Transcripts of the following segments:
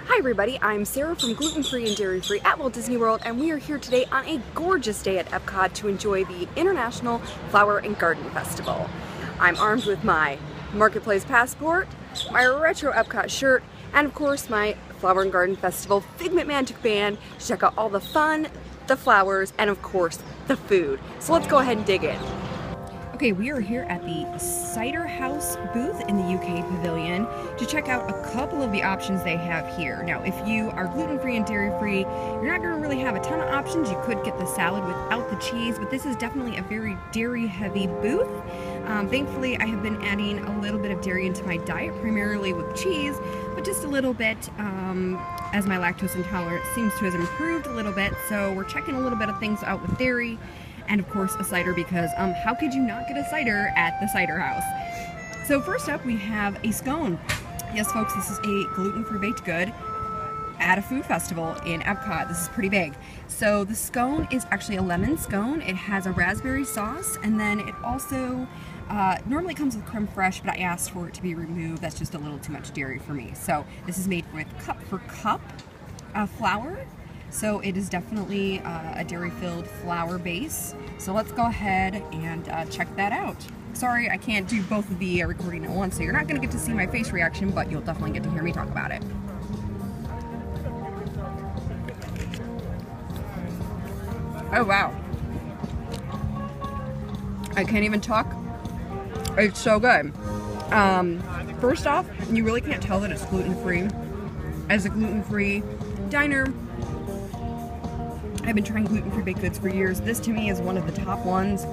Hi everybody, I'm Sarah from Gluten Free and Dairy Free at Walt Disney World, and we are here today on a gorgeous day at Epcot to enjoy the International Flower and Garden Festival. I'm armed with my Marketplace passport, my retro Epcot shirt, and of course my Flower and Garden Festival Figment Magic Band to check out all the fun, the flowers, and of course the food. So let's go ahead and dig in. Okay, we are here at the Cider House booth in the UK Pavilion to check out a couple of the options they have here. Now, if you are gluten-free and dairy-free, you're not going to really have a ton of options. You could get the salad without the cheese, but this is definitely a very dairy-heavy booth. Thankfully, I have been adding a little bit of dairy into my diet, primarily with cheese, but just a little bit as my lactose intolerance seems to have improved a little bit. So we're checking a little bit of things out with dairy. And of course a cider, because how could you not get a cider at the Cider House? So first up we have a scone. Yes folks, this is a gluten-free baked good at a food festival in Epcot. This is pretty big. So the scone is actually a lemon scone. It has a raspberry sauce, and then it also normally comes with creme fraiche, but I asked for it to be removed. That's just a little too much dairy for me. So this is made with cup for cup flour. So it is definitely a dairy-filled flour base. So let's go ahead and check that out. Sorry, I can't do both of the recording at once, so you're not going to get to see my face reaction, but you'll definitely get to hear me talk about it. Oh wow. I can't even talk. It's so good. First off, you really can't tell that it's gluten-free. As a gluten-free diner, I've been trying gluten-free baked goods for years. This to me is one of the top ones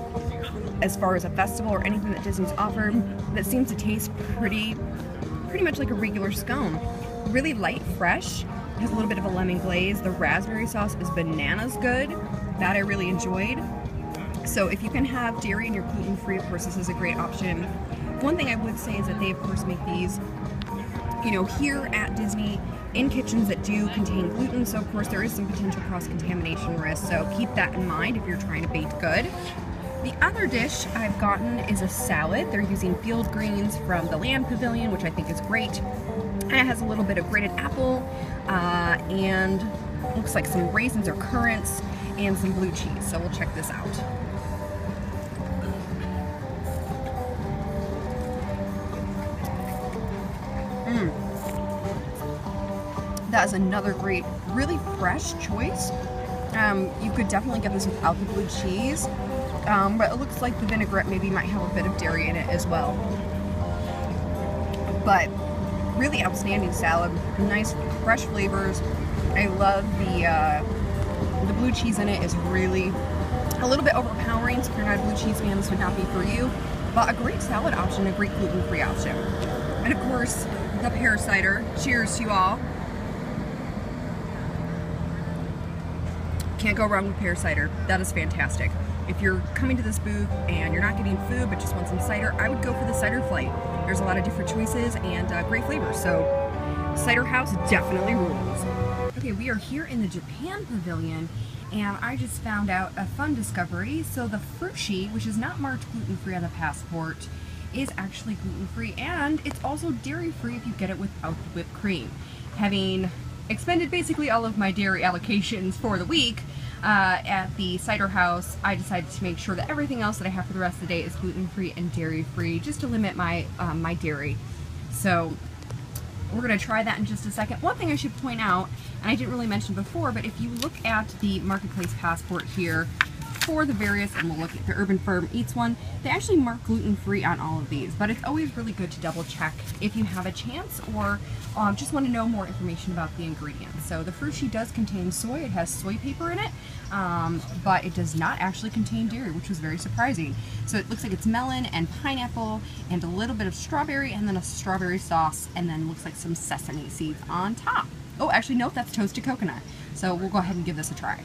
as far as a festival or anything that Disney's offered that seems to taste pretty much like a regular scone. Really light, fresh, has a little bit of a lemon glaze. The raspberry sauce is bananas good. That I really enjoyed. So if you can have dairy and you're gluten-free, of course this is a great option. One thing I would say is that they of course make these, you know, here at Disney in kitchens that do contain gluten, so of course there is some potential cross-contamination risk, so keep that in mind if you're trying to bake good. The other dish I've gotten is a salad. They're using field greens from the Land Pavilion, which I think is great. And it has a little bit of grated apple, and looks like some raisins or currants, and some blue cheese, so we'll check this out. That is another great, really fresh choice. You could definitely get this without the blue cheese, but it looks like the vinaigrette maybe might have a bit of dairy in it as well. But really outstanding salad, nice fresh flavors. I love the blue cheese in it is really a little bit overpowering, so if you're not a blue cheese fan, this would not be for you. But a great salad option, a great gluten-free option. And of course, the pear cider. Cheers to you all. Can't go wrong with pear cider. That is fantastic. If you're coming to this booth and you're not getting food but just want some cider, I would go for the cider flight. There's a lot of different choices and great flavors, so Cider House definitely rules. Okay, we are here in the Japan Pavilion, and I just found out a fun discovery. So the frushi, which is not marked gluten-free on the passport, is actually gluten-free, and it's also dairy-free if you get it without the whipped cream. Having expended basically all of my dairy allocations for the week at the Cider House, I decided to make sure that everything else that I have for the rest of the day is gluten-free and dairy-free, just to limit my my dairy. So we're going to try that in just a second. One thing I should point out, and I didn't really mention before, but if you look at the Marketplace passport here for the various, and we'll look at the Urban Farm Eats one, they actually mark gluten-free on all of these, but it's always really good to double check if you have a chance or just want to know more information about the ingredients. So the frushi does contain soy. It has soy paper in it, but it does not actually contain dairy, which was very surprising. So it looks like it's melon and pineapple and a little bit of strawberry, and then a strawberry sauce, and then looks like some sesame seeds on top. Oh, actually no, that's toasted coconut. So we'll go ahead and give this a try.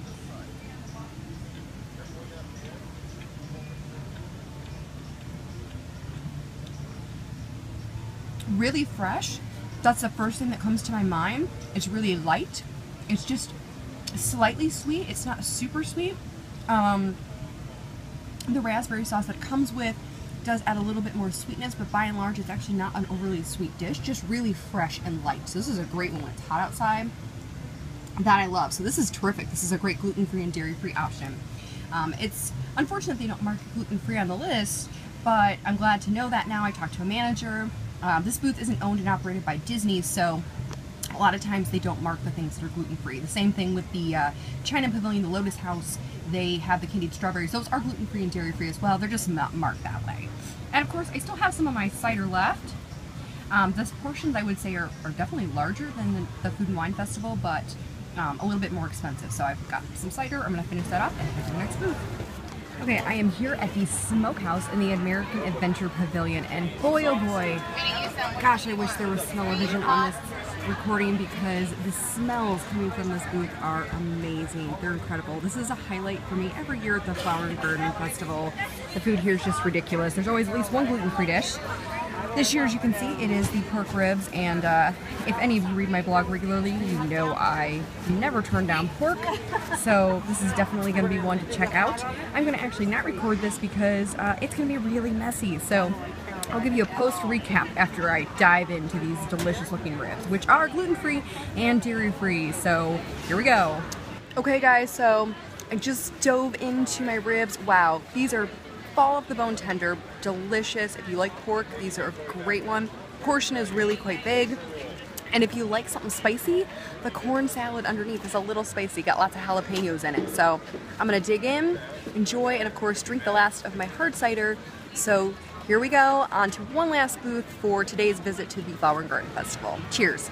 Really fresh. That's the first thing that comes to my mind. It's really light. It's just slightly sweet. It's not super sweet. The raspberry sauce that comes with does add a little bit more sweetness, but by and large it's actually not an overly sweet dish, just really fresh and light. So this is a great one when it's hot outside. That I love. So this is terrific. This is a great gluten-free and dairy-free option. It's unfortunate they don't mark gluten-free on the list, but I'm glad to know that now. I talked to a manager. This booth isn't owned and operated by Disney, so a lot of times they don't mark the things that are gluten-free. The same thing with the China Pavilion, the Lotus House. They have the candied strawberries. Those are gluten-free and dairy-free as well. They're just not marked that way. And of course, I still have some of my cider left. These portions, I would say, are definitely larger than the Food and Wine Festival, but a little bit more expensive. So I've got some cider. I'm going to finish that up and head to the next booth. Okay, I am here at the Smokehouse in the American Adventure Pavilion, and boy oh boy, gosh, I wish there was smell-o-vision on this recording because the smells coming from this booth are amazing. They're incredible. This is a highlight for me every year at the Flower and Garden Festival. The food here is just ridiculous. There's always at least one gluten-free dish. This year, as you can see, it is the pork ribs, and if any of you read my blog regularly, you know I never turn down pork, so this is definitely going to be one to check out. I'm going to actually not record this because it's going to be really messy, so I'll give you a post recap after I dive into these delicious looking ribs, which are gluten-free and dairy-free, so here we go. Okay guys, so I just dove into my ribs. Wow, these are fall off the bone tender, delicious. If you like pork, these are a great one. Portion is really quite big. And if you like something spicy, the corn salad underneath is a little spicy, got lots of jalapenos in it. So I'm gonna dig in, enjoy, and of course drink the last of my hard cider. So here we go, on to one last booth for today's visit to the Flower and Garden Festival. Cheers.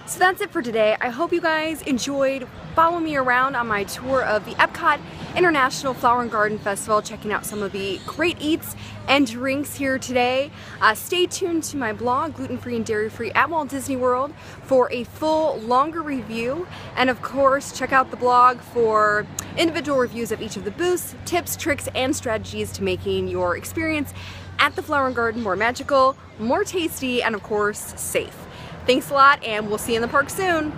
So that's it for today. I hope you guys enjoyed following me around on my tour of the Epcot International Flower and Garden Festival, checking out some of the great eats and drinks here today. Stay tuned to my blog, Gluten-Free and Dairy-Free at Walt Disney World, for a full, longer review. And of course, check out the blog for individual reviews of each of the booths, tips, tricks, and strategies to making your experience at the Flower and Garden more magical, more tasty, and of course, safe. Thanks a lot, and we'll see you in the park soon.